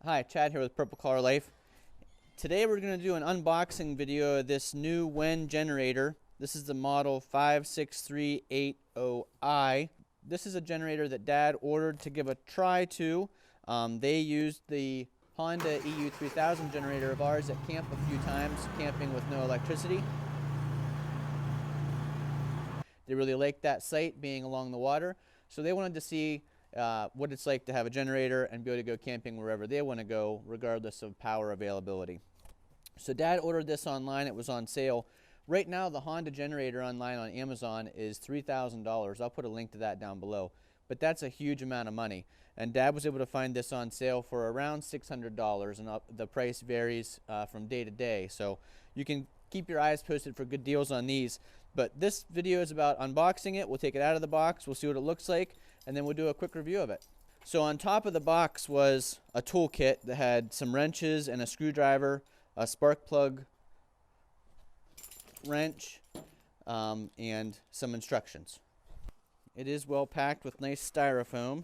Hi, Chad here with Purple Car Life. Today we're going to do an unboxing video of this new WEN generator. This is the model 56380i. This is a generator that Dad ordered to give a try to. They used the Honda EU3000 generator of ours at camp a few times, camping with no electricity. They really liked that site being along the water, so they wanted to see what it's like to have a generator and be able to go camping wherever they want to go, regardless of power availability. So Dad ordered this online. It was on sale. Right now, the Honda generator online on Amazon is $3,000. I'll put a link to that down below. But that's a huge amount of money. And Dad was able to find this on sale for around $600, and the price varies from day to day. So you can keep your eyes posted for good deals on these. But this video is about unboxing it. We'll take it out of the box. We'll see what it looks like, and then we'll do a quick review of it. So on top of the box was a toolkit that had some wrenches and a screwdriver, a spark plug wrench, and some instructions. It is well packed with nice styrofoam.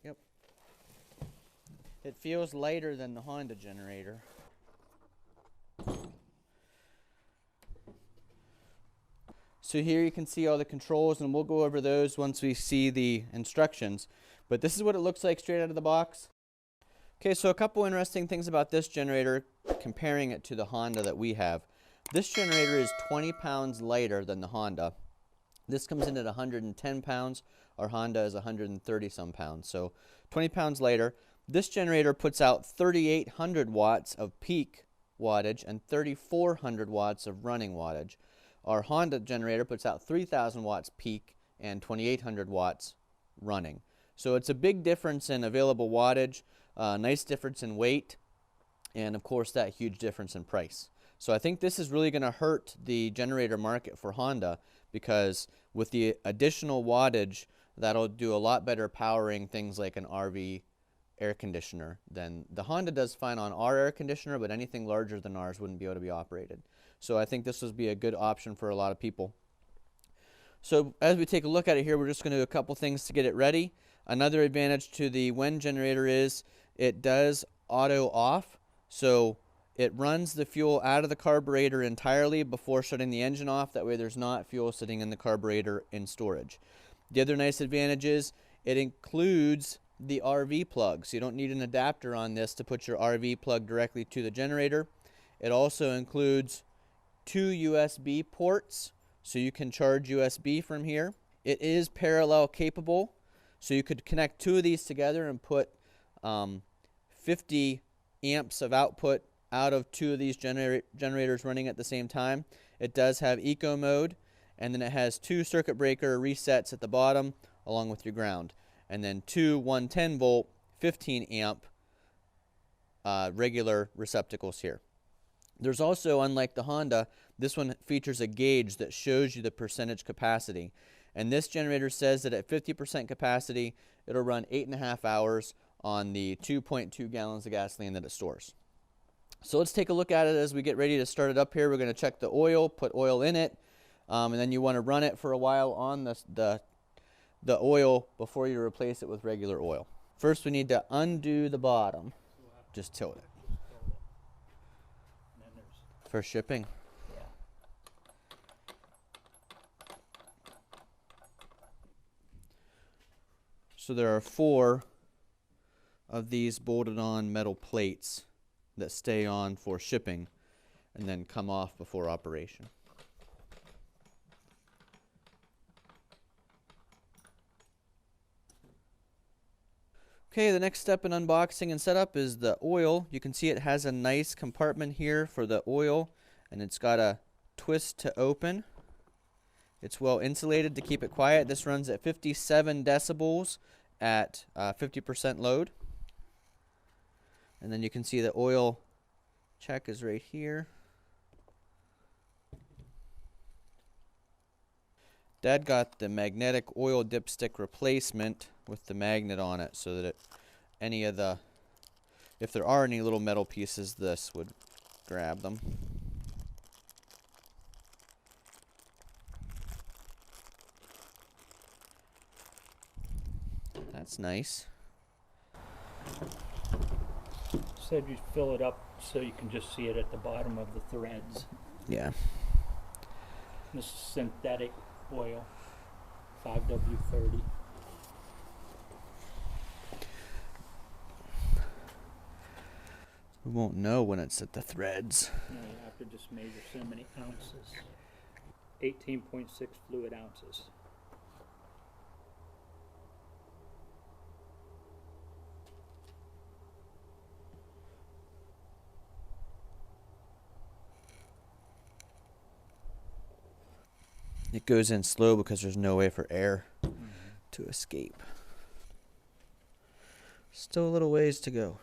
Yep. It feels lighter than the Honda generator. So here you can see all the controls, and we'll go over those once we see the instructions. But this is what it looks like straight out of the box. Okay, so a couple interesting things about this generator, comparing it to the Honda that we have. This generator is 20 pounds lighter than the Honda. This comes in at 110 pounds. Our Honda is 130 some pounds, so 20 pounds lighter. This generator puts out 3,800 watts of peak wattage and 3,400 watts of running wattage. Our Honda generator puts out 3,000 watts peak and 2,800 watts running. So it's a big difference in available wattage, nice difference in weight, and of course that huge difference in price. So I think this is really going to hurt the generator market for Honda, because with the additional wattage, that'll do a lot better powering things like an RV air conditioner than the Honda does fine on our air conditioner, but anything larger than ours wouldn't be able to be operated. So I think this would be a good option for a lot of people. So as we take a look at it here, we're just going to do a couple things to get it ready. Another advantage to the WEN generator is it does auto off, so it runs the fuel out of the carburetor entirely before shutting the engine off. That way there's not fuel sitting in the carburetor in storage. The other nice advantage is it includes the RV plug, so you don't need an adapter on this to put your RV plug directly to the generator. It also includes 2 USB ports, so you can charge USB from here. It is parallel capable, so you could connect 2 of these together and put 50 amps of output out of 2 of these generators running at the same time. It does have eco mode, and then it has 2 circuit breaker resets at the bottom along with your ground, and then 2 110 volt 15 amp regular receptacles here. There's also, unlike the Honda, this one features a gauge that shows you the percentage capacity. And this generator says that at 50% capacity, it'll run 8.5 hours on the 2.2 gallons of gasoline that it stores. So let's take a look at it as we get ready to start it up here. We're going to check the oil, put oil in it, and then you want to run it for a while on the oil before you replace it with regular oil. First, we need to undo the bottom. Just tilt it. For shipping. Yeah. So there are 4 of these bolted on metal plates that stay on for shipping and then come off before operation. Okay, the next step in unboxing and setup is the oil. You can see it has a nice compartment here for the oil, and it's got a twist to open. It's well insulated to keep it quiet. This runs at 57 decibels at 50% load. And then you can see the oil check is right here. Dad got the magnetic oil dipstick replacement with the magnet on it, so that if there are any little metal pieces, this would grab them. That's nice. said you fill it up so you can just see it at the bottom of the threads. Yeah. This is synthetic oil, 5W30. We won't know when it's at the threads. You have to just measure so many ounces. 18.6 fluid ounces. It goes in slow because there's no way for air to escape. Still a little ways to go.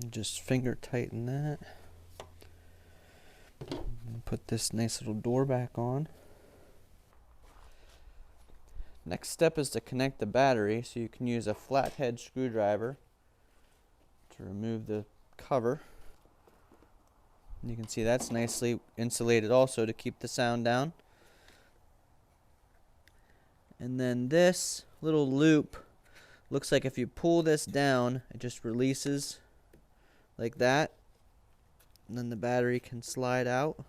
Just finger tighten that. And put this nice little door back on. Next step is to connect the battery, so you can use a flathead screwdriver to remove the cover. And you can see that's nicely insulated also to keep the sound down. And then this little loop looks like if you pull this down, it just releases like that, and then the battery can slide out.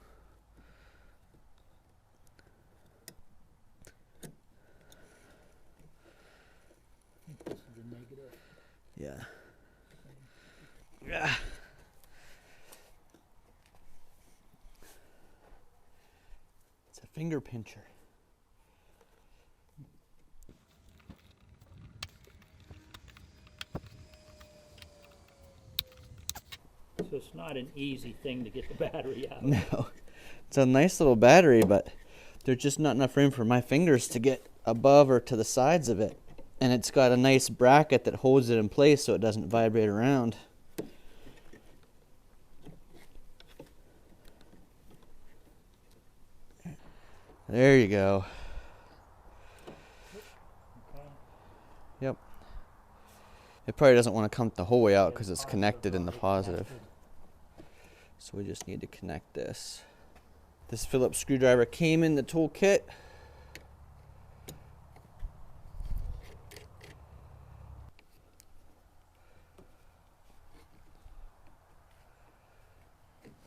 This is the negative. Yeah. Yeah. It's a finger pincher. So it's not an easy thing to get the battery out. No. It's a nice little battery, but there's just not enough room for my fingers to get above or to the sides of it. And it's got a nice bracket that holds it in place so it doesn't vibrate around. There you go. Yep. It probably doesn't want to come the whole way out because it's connected in the positive. So we just need to connect this. This Phillips screwdriver came in the toolkit.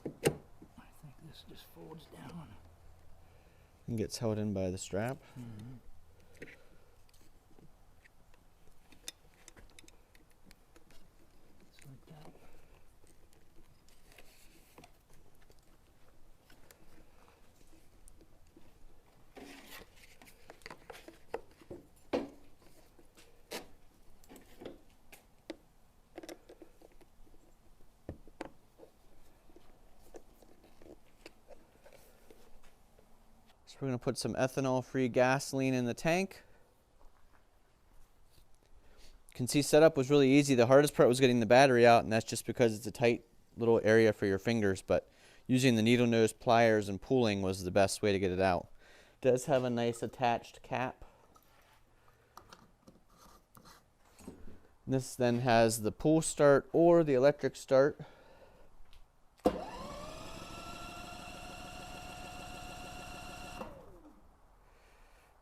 I think this just folds down. And gets held in by the strap. Just like that. So we're going to put some ethanol-free gasoline in the tank. You can see setup was really easy. The hardest part was getting the battery out, and that's just because it's a tight little area for your fingers, but using the needle nose pliers and pulling was the best way to get it out. It does have a nice attached cap. This then has the pull start or the electric start.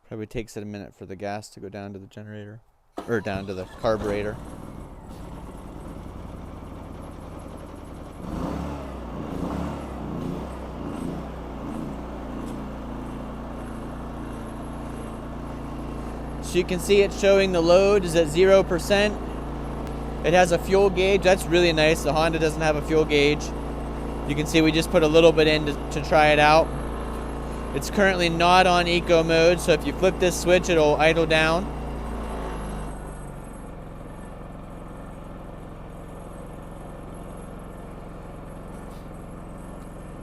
Probably takes it a minute for the gas to go down to the generator, or down to the carburetor. So you can see it's showing the load is at 0%. It has a fuel gauge. That's really nice. The Honda doesn't have a fuel gauge. You can see we just put a little bit in to try it out. It's currently not on eco mode, so if you flip this switch, it'll idle down.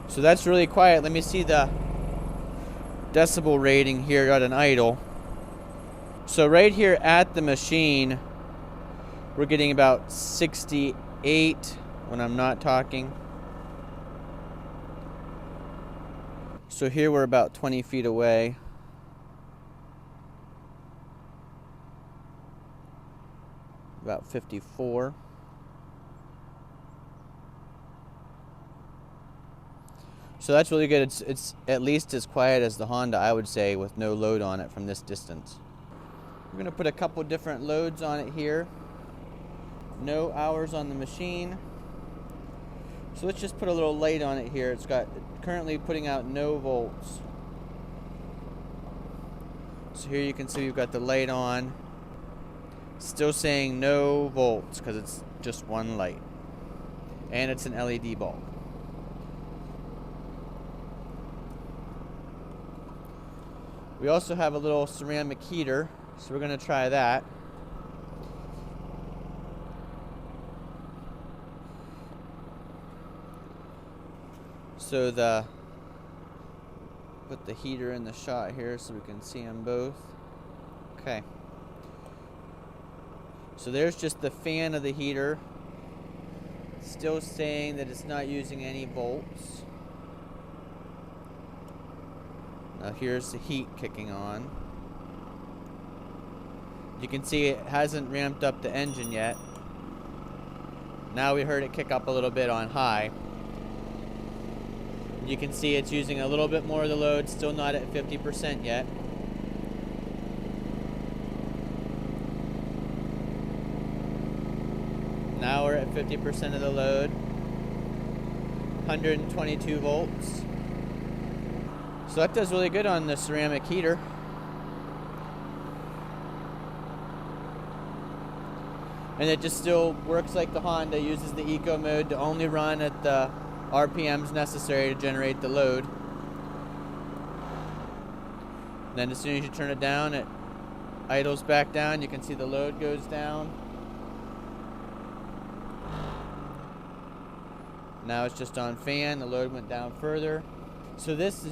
So that's really quiet. Let me see the decibel rating here at an idle. So right here at the machine, we're getting about 68 when I'm not talking. So here we're about 20 feet away. About 54. So that's really good. It's at least as quiet as the Honda, I would say, with no load on it from this distance. We're going to put a couple different loads on it here. No hours on the machine. So let's just put a little light on it here. It's currently putting out no volts. So here you can see we've got the light on. Still saying no volts because it's just one light. And it's an LED bulb. We also have a little ceramic heater, so we're going to try that. So put the heater in the shot here so we can see them both. Okay. So there's just the fan of the heater. Still saying that it's not using any volts. Now here's the heat kicking on. You can see it hasn't ramped up the engine yet. Now we heard it kick up a little bit on high. You can see it's using a little bit more of the load, still not at 50% yet. Now we're at 50% of the load. 122 volts. So that does really good on the ceramic heater. And it just still works like the Honda, uses the eco mode to only run at the RPMs necessary to generate the load. And then as soon as you turn it down, it idles back down. You can see the load goes down. Now it's just on fan, the load went down further. So this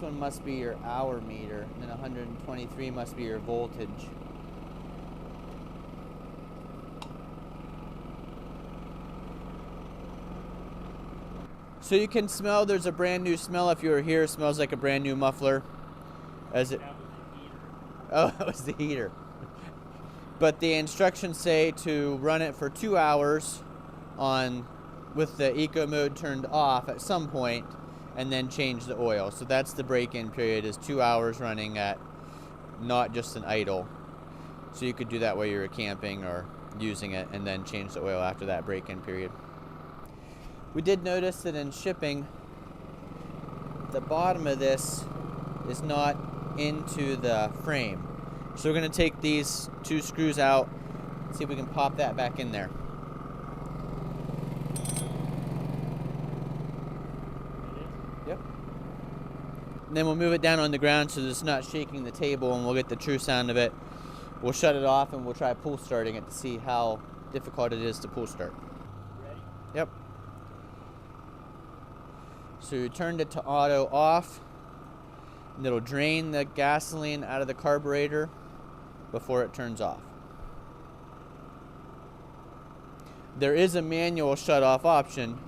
one must be your hour meter, and then 123 must be your voltage. So you can smell, there's a brand new smell if you were here. It smells like a brand new muffler. As it, That was the heater. oh, that was the heater. But the instructions say to run it for 2 hours with the eco mode turned off at some point, and then change the oil. So that's the break-in period, is 2 hours running at not just an idle. So you could do that while you were camping or using it, and then change the oil after that break-in period. We did notice that in shipping, the bottom of this is not into the frame. So we're going to take these 2 screws out, see if we can pop that back in there. Yep. And then we'll move it down on the ground so that it's not shaking the table, and we'll get the true sound of it. We'll shut it off and we'll try pull starting it to see how difficult it is to pull start. Ready? Yep. So you turned it to auto off, and it'll drain the gasoline out of the carburetor before it turns off. There is a manual shut off option.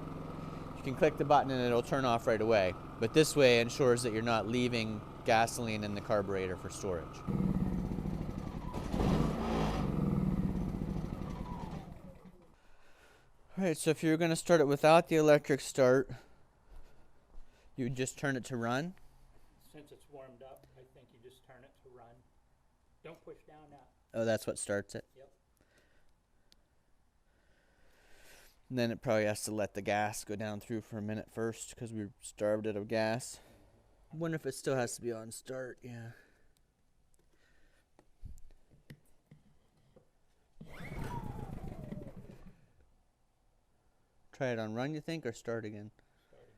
You can click the button and it'll turn off right away. But this way ensures that you're not leaving gasoline in the carburetor for storage. Alright, so if you're going to start it without the electric start, you would just turn it to run. Since it's warmed up, I think you just turn it to run. Don't push down now. Oh, that's what starts it? Yep. And then it probably has to let the gas go down through for a minute first because we're starved out of gas. I wonder if it still has to be on start, yeah. Try it on run, you think, or start again? Start again.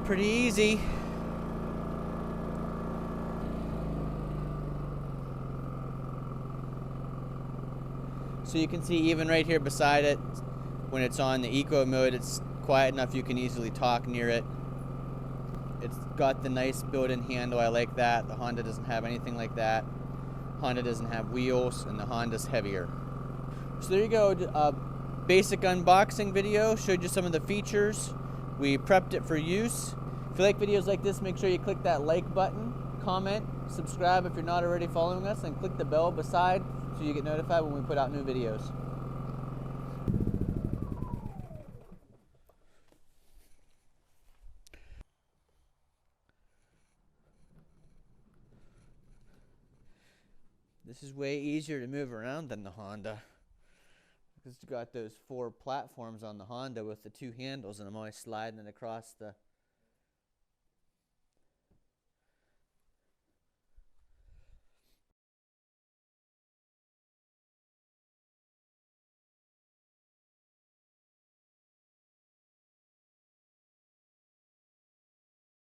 Pretty easy. So So you can see even right here beside it, when it's on the eco mode, it's quiet enough you can easily talk near it. It's got the nice built-in handle, I like that. The Honda doesn't have anything like that. Honda doesn't have wheels, and the Honda's heavier. So there you go, basic unboxing video, showed you some of the features. We prepped it for use. If you like videos like this, make sure you click that like button, comment, subscribe if you're not already following us, and click the bell beside so you get notified when we put out new videos. This is way easier to move around than the Honda. It's got those 4 platforms on the Honda with the 2 handles, and I'm always sliding it across the